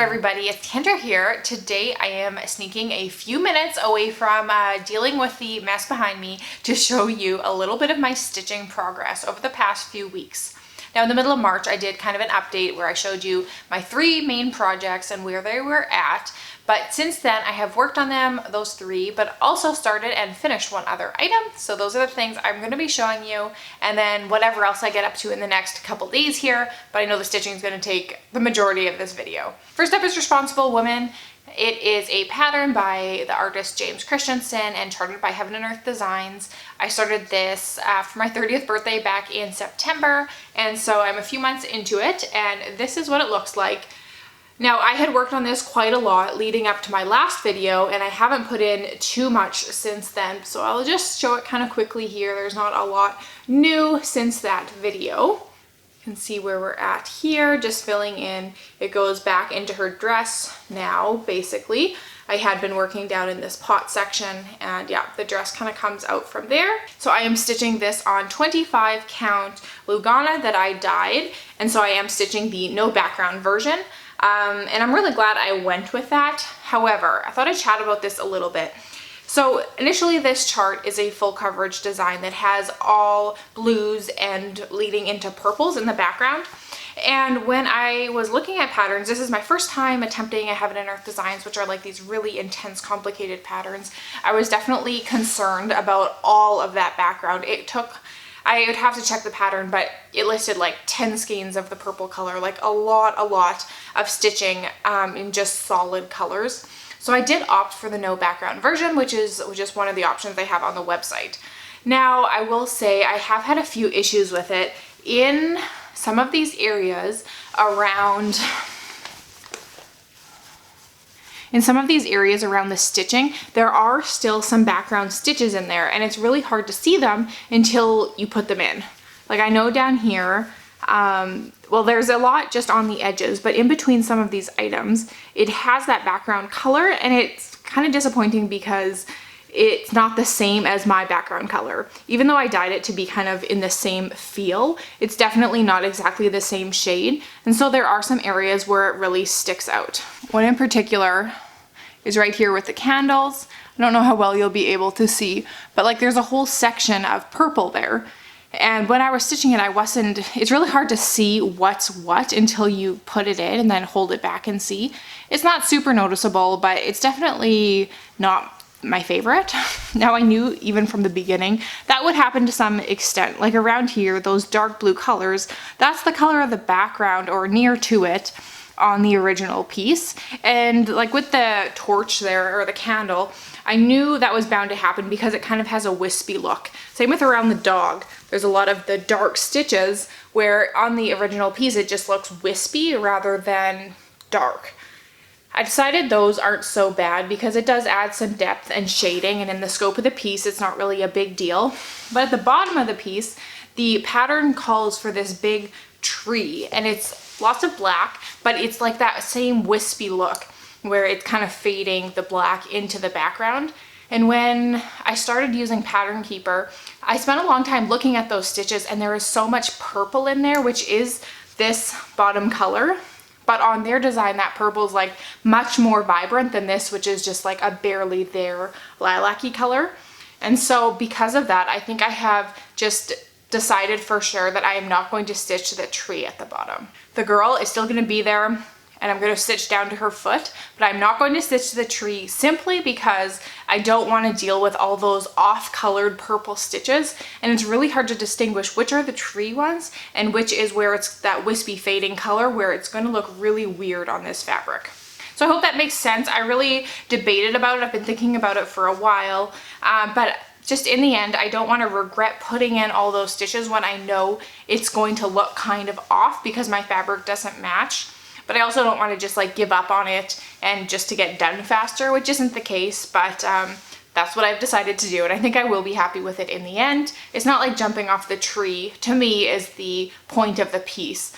there everybody, it's Kendra here. Today I am sneaking a few minutes away from dealing with the mess behind me to show you a little bit of my stitching progress over the past few weeks. Now in the middle of March I did kind of an update where I showed you my 3 main projects and where they were at, but since then I have worked on them, those 3, but also started and finished one other item. So those are the things I'm going to be showing you, and then whatever else I get up to in the next couple days here, but I know the stitching is going to take the majority of this video. First up is Responsible Woman. It is a pattern by the artist James Christensen and charted by Heaven and Earth Designs. I started this for my 30th birthday back in September, and so I'm a few months into it, and this is what it looks like. Now, I had worked on this quite a lot leading up to my last video, and I haven't put in too much since then, so I'll just show it kind of quickly here. There's not a lot new since that video. You can see where we're at here, just filling in. It goes back into her dress now, basically. I had been working down in this pot section, and yeah, the dress kind of comes out from there. So I am stitching this on 25 count Lugana that I dyed, and so I am stitching the no background version. And I'm really glad I went with that. However, I thought I'd chat about this a little bit. So initially this chart is a full coverage design that has all blues and leading into purples in the background. And when I was looking at patterns, this is my first time attempting a Heaven and Earth Designs, which are like these really intense, complicated patterns. I was definitely concerned about all of that background. I would have to check the pattern, but it listed like 10 skeins of the purple color, like a lot of stitching in just solid colors. So I did opt for the no background version, which is just one of the options they have on the website. Now, I will say I have had a few issues with it in some of these areas around the stitching. There are still some background stitches in there, and it's really hard to see them until you put them in. Like I know down here, well, there's a lot just on the edges, but in between some of these items, it has that background color, and it's kind of disappointing because it's not the same as my background color. Even though I dyed it to be kind of in the same feel, it's definitely not exactly the same shade. And so there are some areas where it really sticks out. One in particular is right here with the candles. I don't know how well you'll be able to see, but like there's a whole section of purple there. And when I was stitching it, it's really hard to see what's what until you put it in and then hold it back and see. It's not super noticeable, but it's definitely not my favorite. Now I knew even from the beginning that would happen to some extent. Like around here, those dark blue colors, that's the color of the background or near to it on the original piece. And like with the torch there, or the candle, I knew that was bound to happen because it kind of has a wispy look. Same with around the dog. There's a lot of the dark stitches where on the original piece it just looks wispy rather than dark. I decided those aren't so bad because it does add some depth and shading, and in the scope of the piece it's not really a big deal. But at the bottom of the piece, the pattern calls for this big tree, and it's lots of black, but it's like that same wispy look where it's kind of fading the black into the background. And when I started using Pattern Keeper, I spent a long time looking at those stitches, and there is so much purple in there, which is this bottom color. But on their design, that purple is like much more vibrant than this, which is just like a barely there lilac-y color. And so because of that, I think I have just decided for sure that I am not going to stitch the tree at the bottom. The girl is still going to be there, and I'm going to stitch down to her foot, but I'm not going to stitch the tree simply because I don't want to deal with all those off-colored purple stitches, and it's really hard to distinguish which are the tree ones and which is where it's that wispy fading color where it's going to look really weird on this fabric. So I hope that makes sense. I really debated about it. I've been thinking about it for a while, but just in the end, I don't want to regret putting in all those stitches when I know it's going to look kind of off because my fabric doesn't match. But I also don't want to just like give up on it and just to get done faster, which isn't the case, but that's what I've decided to do, and I think I will be happy with it in the end. It's not like jumping off the tree, to me, is the point of the piece.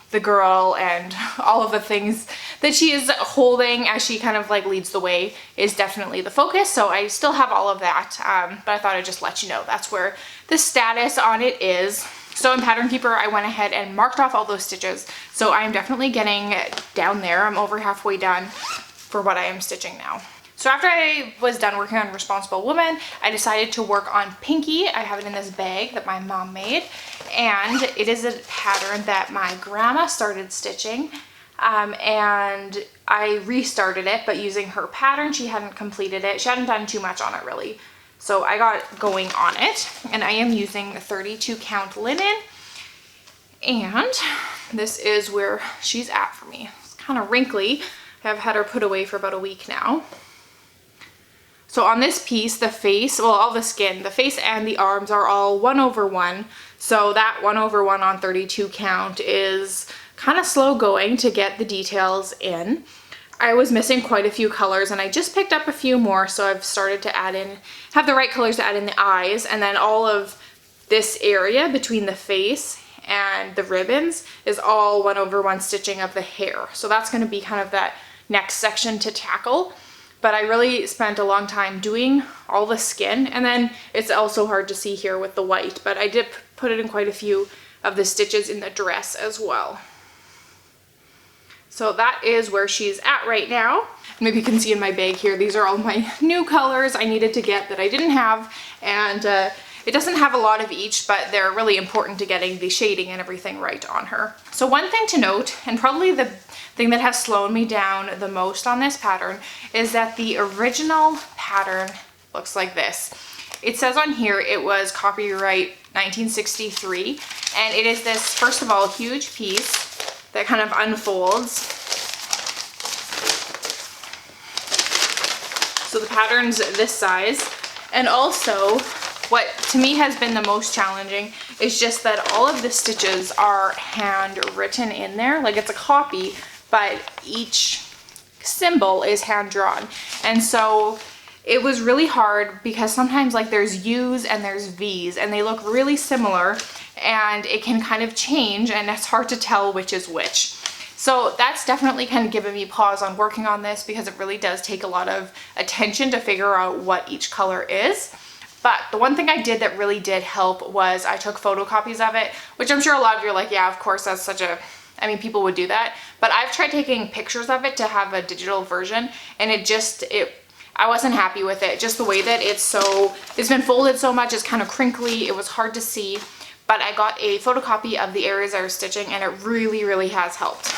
The girl and all of the things that she is holding as she kind of like leads the way is definitely the focus, so I still have all of that, but I thought I'd just let you know that's where the status on it is. So in Pattern Keeper, I went ahead and marked off all those stitches. So I'm definitely getting down there. I'm over halfway done for what I am stitching now. So after I was done working on Responsible Woman, I decided to work on Pinkie. I have it in this bag that my mom made, and it is a pattern that my grandma started stitching, and I restarted it, but using her pattern. She hadn't completed it. She hadn't done too much on it really. So I got going on it, and I am using 32 count linen, and this is where she's at for me. It's kind of wrinkly. I've had her put away for about a week now. So on this piece, the face, well, all the skin, the face and the arms are all 1/1. So that 1/1 on 32 count is kind of slow going to get the details in. I was missing quite a few colors, and I just picked up a few more. So I've started to add in, have the right colors to add in the eyes, and then all of this area between the face and the ribbons is all 1/1 stitching of the hair. So that's going to be kind of that next section to tackle. But I really spent a long time doing all the skin, and then it's also hard to see here with the white, but I did put it in quite a few of the stitches in the dress as well. So that is where she's at right now. Maybe you can see in my bag here, these are all my new colors I needed to get that I didn't have, and it doesn't have a lot of each, but they're really important to getting the shading and everything right on her. So one thing to note, and probably the thing that has slowed me down the most on this pattern, is that the original pattern looks like this. It says on here it was copyright 1963, and it is this, first of all, huge piece that kind of unfolds. So the pattern's this size, and also what to me has been the most challenging is just that all of the stitches are handwritten in there. Like, it's a copy, but each symbol is hand drawn. And so it was really hard because sometimes, like, there's U's and there's V's, and they look really similar, and it can kind of change, and it's hard to tell which is which. So that's definitely kind of given me pause on working on this, because it really does take a lot of attention to figure out what each color is. But the one thing I did that really did help was I took photocopies of it, which I'm sure a lot of you are like, yeah, of course, that's such a, I mean, people would do that. But I've tried taking pictures of it to have a digital version, and I wasn't happy with it. Just the way that it's been folded so much, it's kind of crinkly. It was hard to see, but I got a photocopy of the areas I was stitching, and it really, really has helped.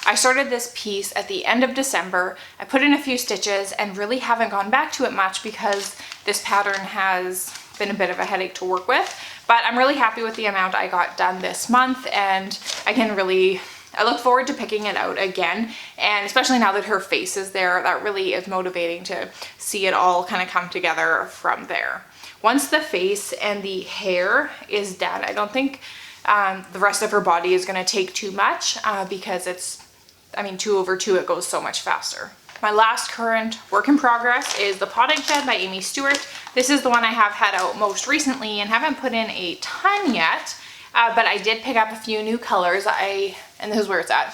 I started this piece at the end of December. I put in a few stitches and really haven't gone back to it much because this pattern has been a bit of a headache to work with, but I'm really happy with the amount I got done this month, and I look forward to picking it out again, and especially now that her face is there, that really is motivating to see it all kind of come together from there. Once the face and the hair is done, I don't think the rest of her body is going to take too much because it's, I mean, 2/2, it goes so much faster. My last current work in progress is the Potting Shed by Aimee Stewart. This is the one I have had out most recently and haven't put in a ton yet, but I did pick up a few new colors, and this is where it's at.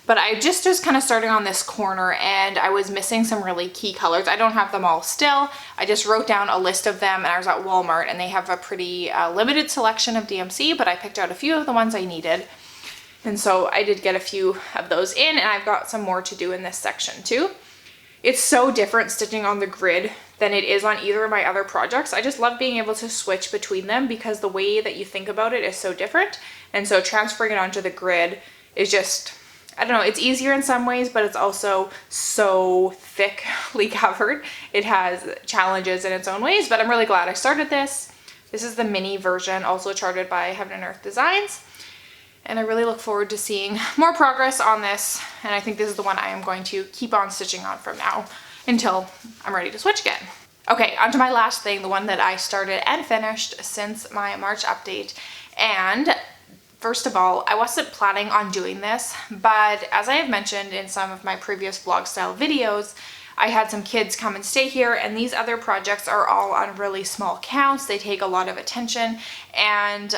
But I just was kind of starting on this corner, and I was missing some really key colors. I don't have them all still. I just wrote down a list of them, and I was at Walmart, and they have a pretty limited selection of DMC, but I picked out a few of the ones I needed. And so I did get a few of those in, and I've got some more to do in this section too. It's so different stitching on the grid than it is on either of my other projects. I just love being able to switch between them because the way that you think about it is so different. And so transferring it onto the grid is just, I don't know, it's easier in some ways, but it's also so thickly covered. It has challenges in its own ways, but I'm really glad I started this. This is the mini version, also charted by Heaven and Earth Designs. And I really look forward to seeing more progress on this. And I think this is the one I am going to keep on stitching on from now until I'm ready to switch again. Okay, on to my last thing, the one that I started and finished since my March update. And first of all, I wasn't planning on doing this, but as I have mentioned in some of my previous vlog style videos, I had some kids come and stay here, and these other projects are all on really small counts. They take a lot of attention, and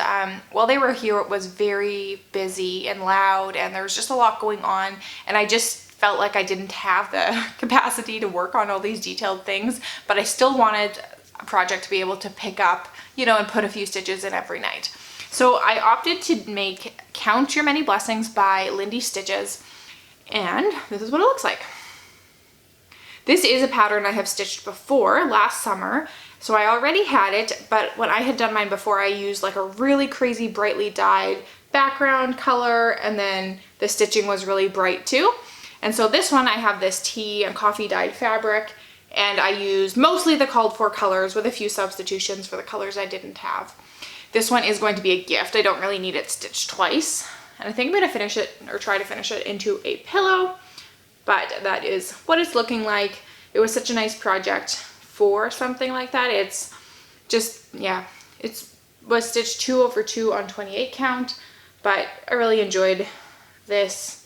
while they were here, it was very busy and loud, and there was just a lot going on, and I just felt like I didn't have the capacity to work on all these detailed things, but I still wanted a project to be able to pick up, you know, and put a few stitches in every night. So I opted to make Count Your Many Blessings by Lindy Stitches, and this is what it looks like. This is a pattern I have stitched before last summer, so I already had it, but when I had done mine before, I used like a really crazy brightly dyed background color, and then the stitching was really bright too. And so this one, I have this tea and coffee dyed fabric, and I used mostly the called for colors with a few substitutions for the colors I didn't have. This one is going to be a gift. I don't really need it stitched twice. And I think I'm going to finish it, or try to finish it, into a pillow. But that is what it's looking like. It was such a nice project for something like that. It's just, yeah, it was stitched 2 over 2 on 28 count, but I really enjoyed this.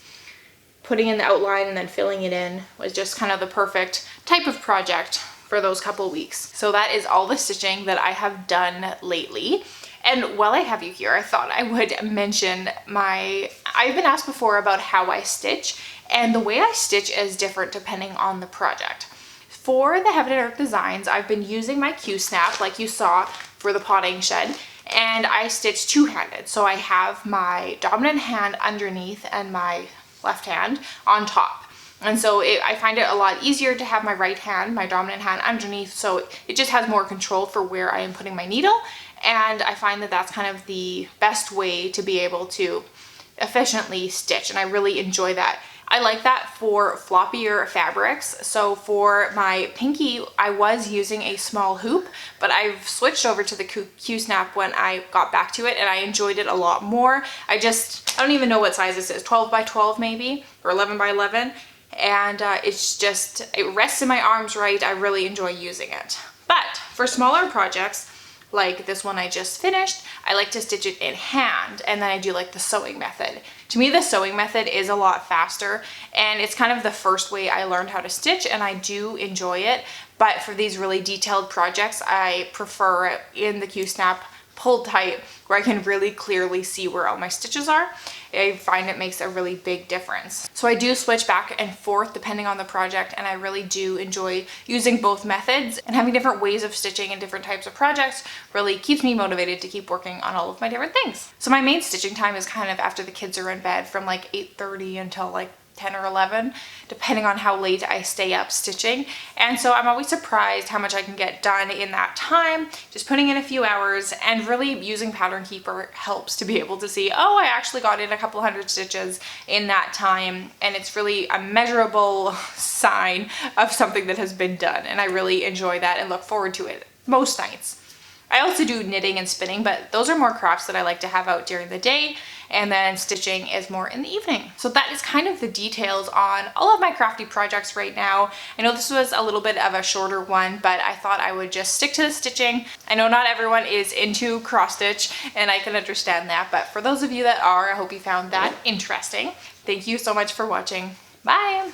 Putting in the outline and then filling it in was just kind of the perfect type of project for those couple weeks. So that is all the stitching that I have done lately. And while I have you here, I thought I would mention I've been asked before about how I stitch, and the way I stitch is different depending on the project. For the Heaven and Earth designs, I've been using my Q-snap like you saw for the potting shed, and I stitch two-handed. So I have my dominant hand underneath and my left hand on top. And so I find it a lot easier to have my right hand, my dominant hand, underneath, so it just has more control for where I am putting my needle. And I find that that's kind of the best way to be able to efficiently stitch, and I really enjoy that. I like that for floppier fabrics. So for my Pinkie, I was using a small hoop, but I've switched over to the Q-snap when I got back to it, and I enjoyed it a lot more. I don't even know what size this is, 12 by 12 maybe, or 11 by 11. And it rests in my arms right. I really enjoy using it. But for smaller projects, like this one I just finished, I like to stitch it in hand, and then I do like the sewing method. To me, the sewing method is a lot faster, and it's kind of the first way I learned how to stitch, and I do enjoy it. But for these really detailed projects, I prefer it in the Q-snap, pulled tight, where I can really clearly see where all my stitches are. I find it makes a really big difference. So I do switch back and forth depending on the project, and I really do enjoy using both methods, and having different ways of stitching in different types of projects really keeps me motivated to keep working on all of my different things. So my main stitching time is kind of after the kids are in bed, from like 8:30 until like 10 or 11, depending on how late I stay up stitching. And so I'm always surprised how much I can get done in that time, just putting in a few hours. And really using Pattern Keeper helps to be able to see, oh, I actually got in a couple hundred stitches in that time, and it's really a measurable sign of something that has been done, and I really enjoy that and look forward to it most nights. I also do knitting and spinning, but those are more crafts that I like to have out during the day, and then stitching is more in the evening. So that is kind of the details on all of my crafty projects right now. I know this was a little bit of a shorter one, but I thought I would just stick to the stitching. I know not everyone is into cross stitch, and I can understand that, but for those of you that are, I hope you found that interesting. Thank you so much for watching. Bye!